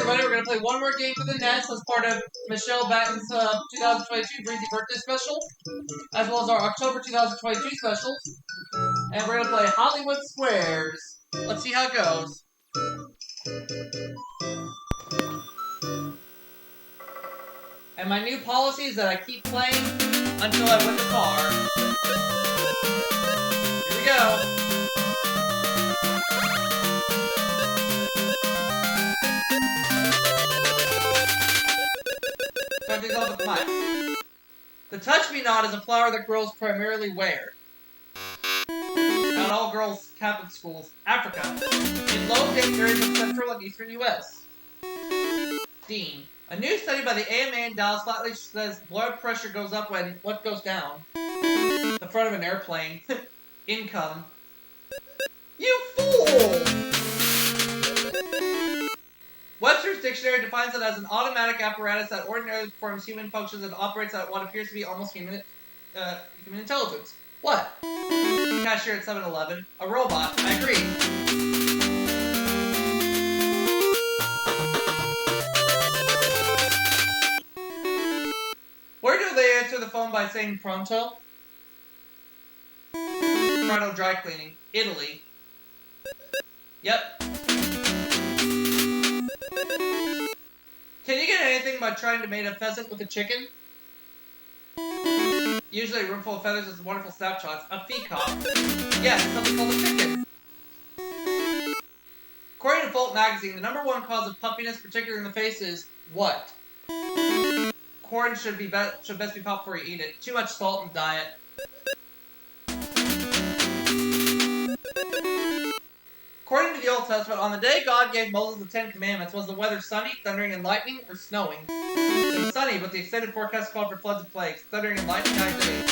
everybody, we're going to play one more game for the Nets as part of Michelle Batton's 2022 Breezy birthday special, as well as our October 2022 special. And we're going to play Hollywood Squares. Let's see how it goes. And my new policy is that I keep playing until I win the car. Here we go. Starting off with mine. The touch-me-not is a flower that grows primarily where? At all girls Catholic schools. Africa. In low-dip areas of central and eastern U.S. Dean. A new study by the AMA in Dallas flatly says blood pressure goes up when what goes down? The front of an airplane. Income. You fool! Webster's Dictionary defines it as an automatic apparatus that ordinarily performs human functions and operates at what appears to be almost human intelligence. What? Cashier at 7-Eleven. A robot. I agree. Where do they answer the phone by saying pronto? Pronto dry cleaning. Italy. Yep. Can you get anything by trying to mate a pheasant with a chicken? Usually a room full of feathers is wonderful snapshots. A peacock. Yes, something called a chicken. According to Volt magazine, the #1 cause of puffiness, particularly in the face, is what? Corn should best be popped before you eat it. Too much salt in the diet. According to the Old Testament, on the day God gave Moses the 10 Commandments, was the weather sunny, thundering and lightning, or snowing? It was sunny, but the extended forecast called for floods and plagues. Thundering and lightning, I agree.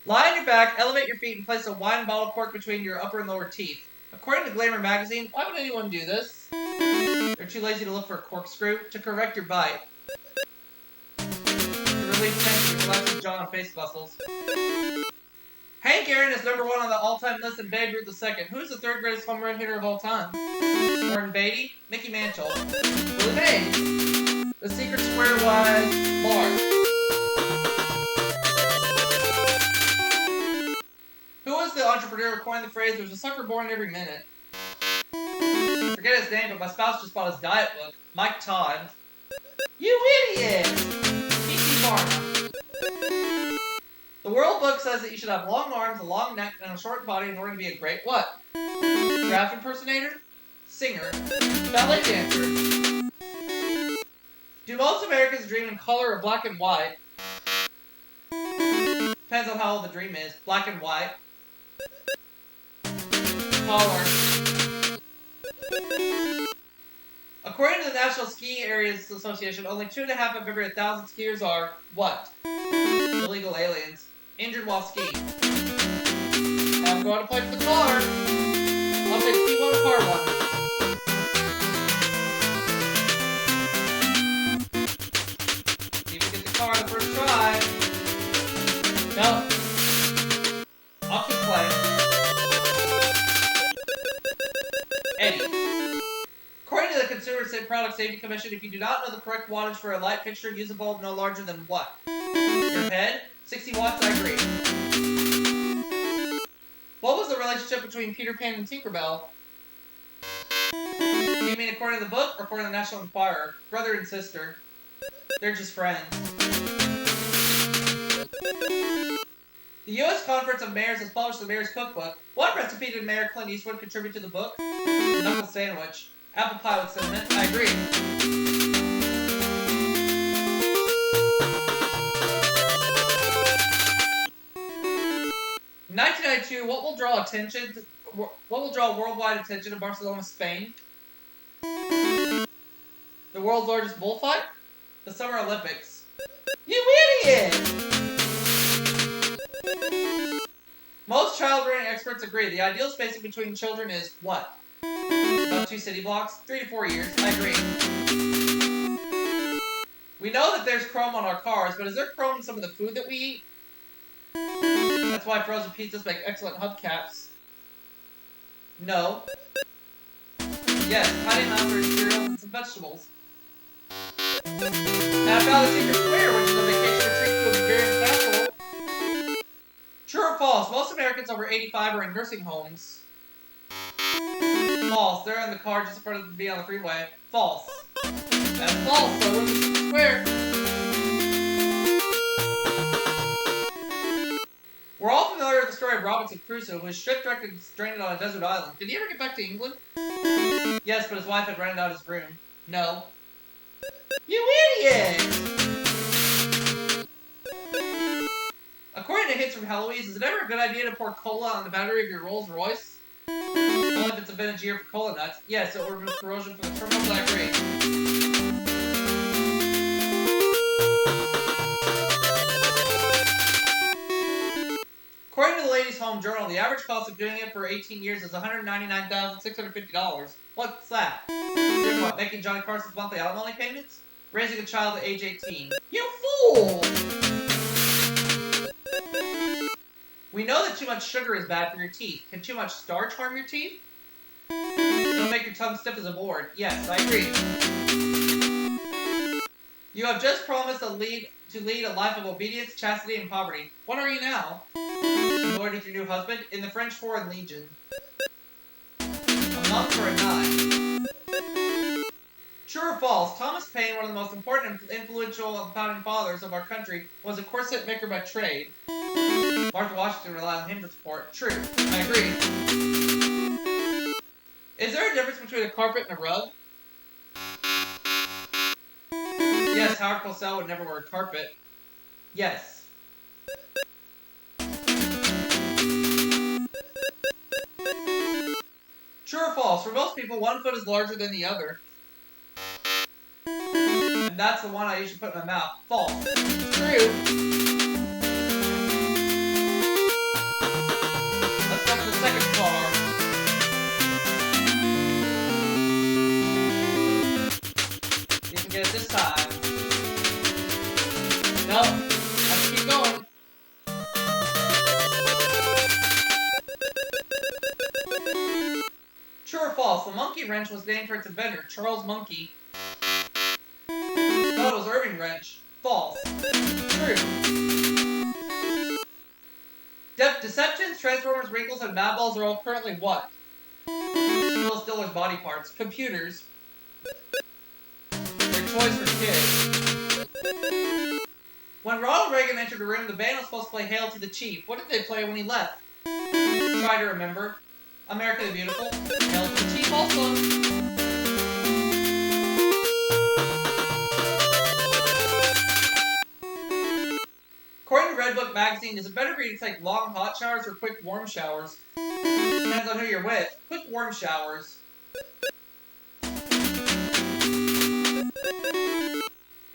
Lie on your back, elevate your feet, and place a wine bottle cork between your upper and lower teeth. According to Glamour magazine, why would anyone do this? They're too lazy to look for a corkscrew. To correct your bite. To relieve tension and relax your jaw and face muscles. Hank Aaron is #1 on the all-time list and Babe Ruth II. Who's the third greatest home run hitter of all time? Warren Beatty, Mickey Mantle, Willie Mays. The secret square was Mars. Who was the entrepreneur who coined the phrase, "There's a sucker born every minute"? Forget his name, but my spouse just bought his diet book. Mike Todd. You idiot! P.T. Barnum. The World Book says that you should have long arms, a long neck, and a short body in order to be a great what? Giraffe impersonator? Singer? Ballet dancer? Do most Americans dream in color or black and white? Depends on how old the dream is. Black and white. Color. According to the National Ski Areas Association, only 2.5 of every 1,000 skiers are what? Illegal aliens. Injured while skiing. I'm going to play for the car. I'll take P1 car one. See if we get the car the first try. No. I'll keep playing. Eddie. According to the Consumer Product Safety Commission, if you do not know the correct wattage for a light fixture, use a bulb no larger than what? Your head? 60 watts, I agree. What was the relationship between Peter Pan and Tinkerbell? Do you mean according to the book or according to the National Enquirer? Brother and sister. They're just friends. The U.S. Conference of Mayors has published the Mayor's Cookbook. What recipe did Mayor Clint Eastwood contribute to the book? The knuckle sandwich. Apple pie with cinnamon. I agree. 1992, what will draw worldwide attention to Barcelona, Spain? The world's largest bullfight? The Summer Olympics. You idiot! Most child-rearing experts agree the ideal spacing between children is what? About 2 city blocks? 3 to 4 years. I agree. We know that there's chrome on our cars, but is there chrome in some of the food that we eat? That's why frozen pizzas make excellent hubcaps. No. Yes, hiding mouse are cereals and some vegetables. And I found the secret square, which is a vacation retreat to a Bavarian castle. True or false? Most Americans over 85 are in nursing homes. False. They're in the car just in front of me on the freeway. False. That's false, so we're in the secret square. We're all familiar with the story of Robinson Crusoe, who was shipwrecked and stranded on a desert island. Did he ever get back to England? Yes, but his wife had rented out his room. No. You idiot! According to hints from Heloise, is it ever a good idea to pour cola on the battery of your Rolls Royce? Only if it's a vintage year for cola nuts. Yes, it will remove corrosion from the terminals. I agree. According to the Ladies' Home Journal, the average cost of doing it for 18 years is $199,650. What's that? Doing what? Making Johnny Carson's monthly alimony payments? Raising a child at age 18. You fool! We know that too much sugar is bad for your teeth. Can too much starch harm your teeth? It'll make your tongue stiff as a board. Yes, I agree. You have just promised to lead a life of obedience, chastity, and poverty. What are you now? Annoyed with your new husband? In the French Foreign Legion. A month or a 9? True or false? Thomas Paine, one of the most important and influential founding fathers of our country, was a corset maker by trade. Martha Washington relied on him for support. True. I agree. Is there a difference between a carpet and a rug? Yes, Howard Cosell would never wear a carpet. Yes. True or false? For most people, one foot is larger than the other. And that's the one I usually put in my mouth. False. True. Let's go to the second car. See if we can get it this time. No. Let's keep going. True or false? The monkey wrench was named for its inventor, Charles Monkey. Thought it was Irving Wrench. False. True. Deceptions, Transformers, Wrinkles, and Madballs are all currently what? Phyllis Diller's body parts. Computers. They're toys for kids. When Ronald Reagan entered the room, the band was supposed to play Hail to the Chief. What did they play when he left? Try to remember. America the Beautiful. Hail to the Chief also. According to Red Book magazine, is it better for you to take long hot showers or quick warm showers? Depends on who you're with. Quick warm showers.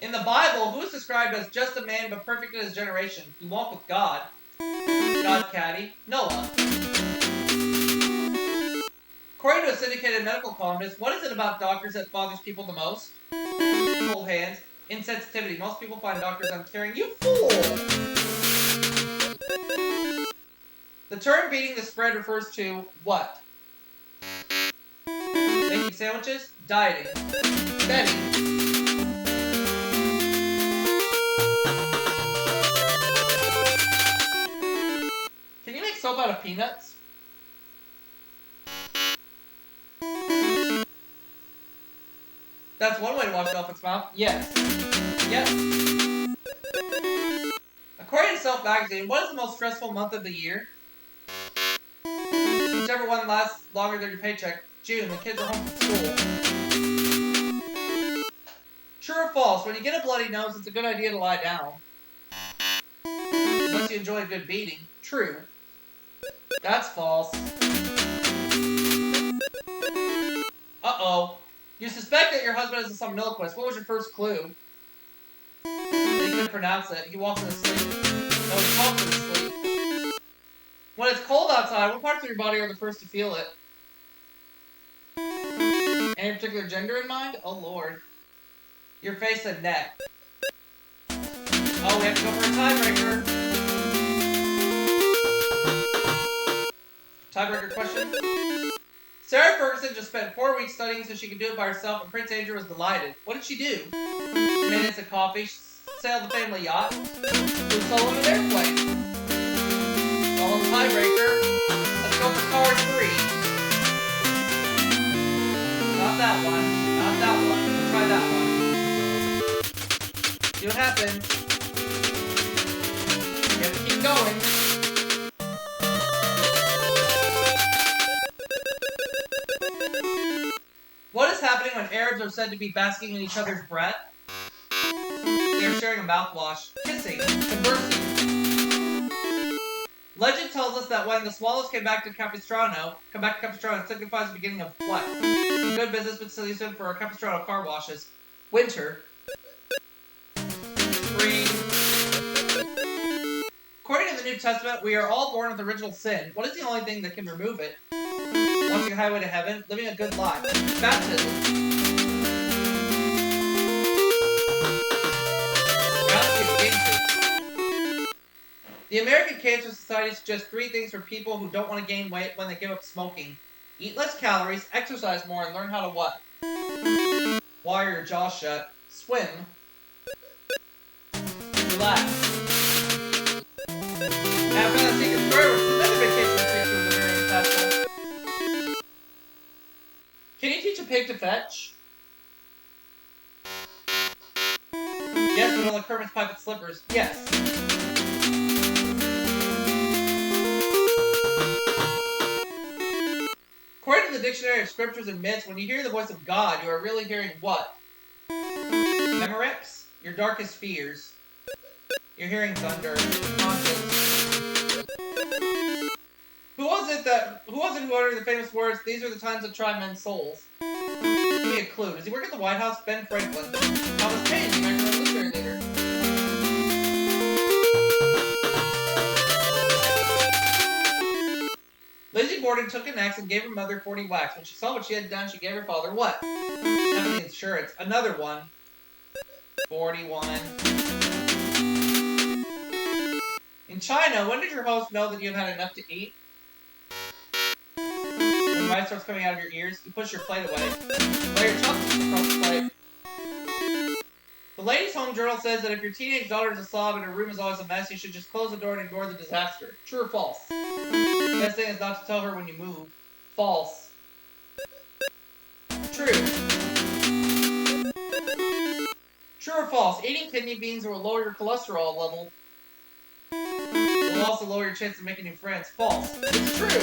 In the Bible, who is described as just a man but perfect in his generation? He walked with God. God caddy. Noah. According to a syndicated medical columnist, what is it about doctors that bothers people the most? Cold hands. Insensitivity. Most people find doctors uncaring. You fool! The term beating the spread refers to what? Making sandwiches? Dieting. Betting. Can you make soap out of peanuts? That's one way to wash it off its mouth. Yes. Yes. According to Self magazine, what is the most stressful month of the year? Whichever one lasts longer than your paycheck. June, the kids are home from school. True or false? When you get a bloody nose, it's a good idea to lie down. Unless you enjoy a good beating. True. That's false. Uh-oh. You suspect that your husband is a somniloquist. What was your first clue? That he couldn't pronounce it. He walks in his sleep. No, he talks in his sleep. When it's cold outside, what parts of your body are the first to feel it? Any particular gender in mind? Oh, Lord. Your face and neck. Oh, we have to go for a tiebreaker. Tiebreaker question. Sarah Ferguson just spent 4 weeks studying so she could do it by herself, and Prince Andrew was delighted. What did she do? She made instant coffee, she sailed the family yacht, flew solo in an airplane. Follow the tiebreaker. Let's go for card 3. Not that one. Not that one. We'll try that one. See what happens. You have to keep going. What is happening when Arabs are said to be basking in each other's breath? They are sharing a mouthwash, kissing, conversing. Legend tells us that when the swallows came back to Capistrano, it signifies the beginning of what? A good business season for Capistrano car washes. Winter. Spring. According to the New Testament, we are all born with original sin. What is the only thing that can remove it? Watching a highway to heaven, living a good life. Baptism. The American Cancer Society suggests 3 things for people who don't want to gain weight when they give up smoking. Eat less calories, exercise more, and learn how to what? Wire your jaw shut. Swim. Relax. After that secret story, which is another vacation picture of the Marion Castle. Can you teach a pig to fetch? Yes, but only Kermit's pipe and slippers. Yes. According to the Dictionary of Scriptures and Myths, when you hear the voice of God, you are really hearing what? Memorex? Your darkest fears. You're hearing thunder. Conscience. Who was it who uttered the famous words, "These are the times that try men's souls"? Give me a clue. Does he work at the White House? Ben Franklin. Thomas Paine, the American Revolutionary leader. Lizzie Borden took an axe and gave her mother 40 whacks. When she saw what she had done, she gave her father what? 70 insurance. Another one. 41. In China, when did your host know that you've had enough to eat? When rice starts coming out of your ears, you push your plate away. Lay your chopsticks across the plate. The Ladies' Home Journal says that if your teenage daughter is a slob and her room is always a mess, you should just close the door and ignore the disaster. True or false? The best thing is not to tell her when you move. False. True. True or false? Eating kidney beans will lower your cholesterol level. It will also lower your chance of making new friends. False. It's true.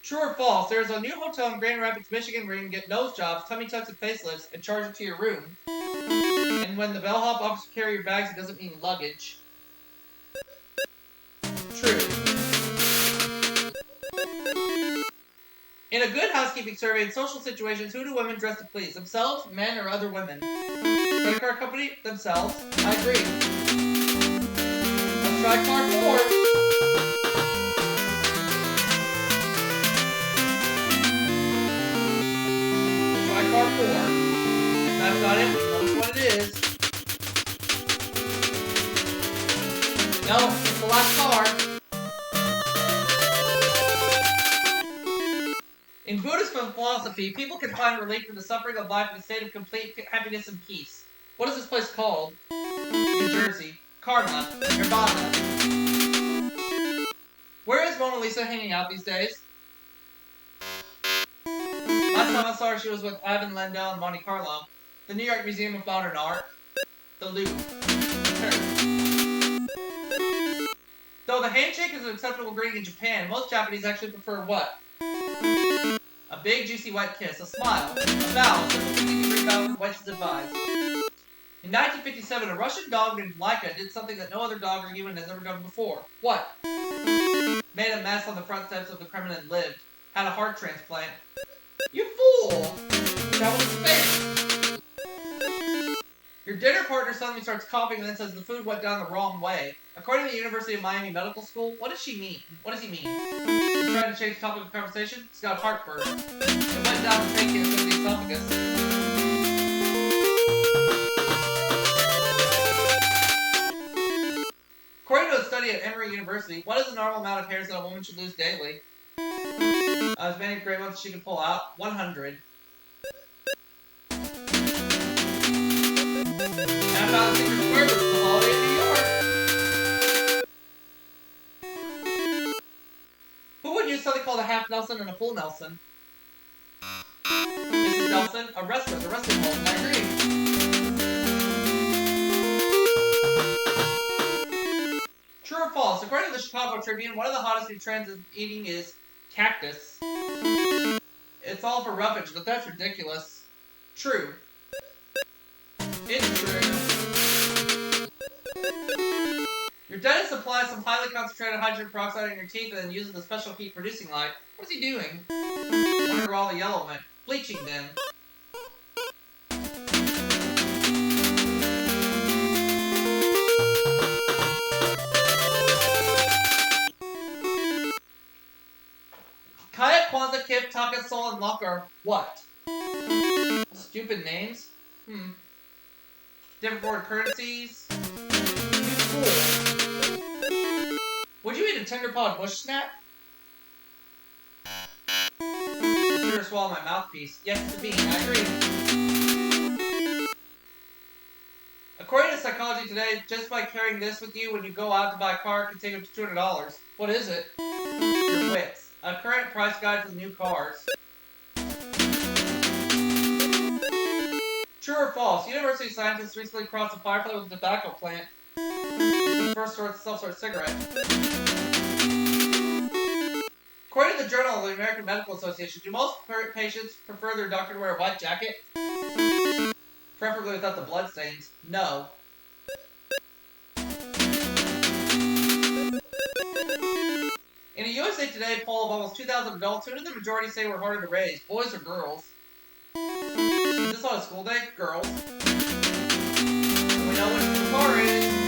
True or false? There is a new hotel in Grand Rapids, Michigan where you can get nose jobs, tummy tucks, and facelifts and charge it to your room. And when the bellhop offers to carry your bags, it doesn't mean luggage. True. In a Good Housekeeping survey in social situations, who do women dress to please? Themselves, men, or other women? Credit card company? Themselves. I agree. Let's try card 4. Try card 4. If that's not it, we know which one it is. No, it's the last card. In Buddhist philosophy, people can find relief from the suffering of life in a state of complete happiness and peace. What is this place called? New Jersey. Karma. Nirvana. Where is Mona Lisa hanging out these days? Last time I saw her, she was with Ivan Lendl in Monte Carlo. The New York Museum of Modern Art. The Louvre. Though the handshake is an acceptable greeting in Japan, most Japanese actually prefer what? A big, juicy, wet kiss, a smile, a bow, a simple 50-degree bow with whites advised. In 1957, a Russian dog named Laika did something that no other dog or human has ever done before. What? Made a mess on the front steps of the Kremlin and lived. Had a heart transplant. You fool! That was space. Your dinner partner suddenly starts coughing and then says the food went down the wrong way. According to the University of Miami Medical School, what does she mean? What does he mean? He's trying to change the topic of conversation? He's got heartburn. It went down the pancreas into the esophagus. According to a study at Emory University, what is the normal amount of hairs that a woman should lose daily? As many great ones as she can pull out. 100. And I found a secret square root for the holiday in New York. Who would use something called a half Nelson and a full Nelson? Mrs. Nelson, a wrestler, the wrestling ball. I agree. True or false? According to the Chicago Tribune, one of the hottest new trends in eating is cactus. It's all for roughage, but that's ridiculous. True. It's true. Your dentist applies some highly concentrated hydrogen peroxide in your teeth and then uses a special heat producing light. What is he doing? I wonder where all the yellow went. Bleaching them. Kaya, Kwanzaa, Kip, Taka, Sol, and Locke are what? Stupid names? Different foreign currencies? Cool. Would you eat a tender pawed bush snap? Consider swallow my mouthpiece. Yes, it's a bean. I agree. According to Psychology Today, just by carrying this with you when you go out to buy a car can save up to $200. What is it? Your wits. A current price guide for the new cars. True or false? University scientists recently crossed a firefly with a tobacco plant. It's the first self-sort cigarette. According to the Journal of the American Medical Association, do most patients prefer their doctor to wear a white jacket? Preferably without the bloodstains. No. In a USA Today poll of almost 2,000 adults, who did the majority say were harder to raise? Boys or girls? Is this on a school day? Girls. And we know what the car is.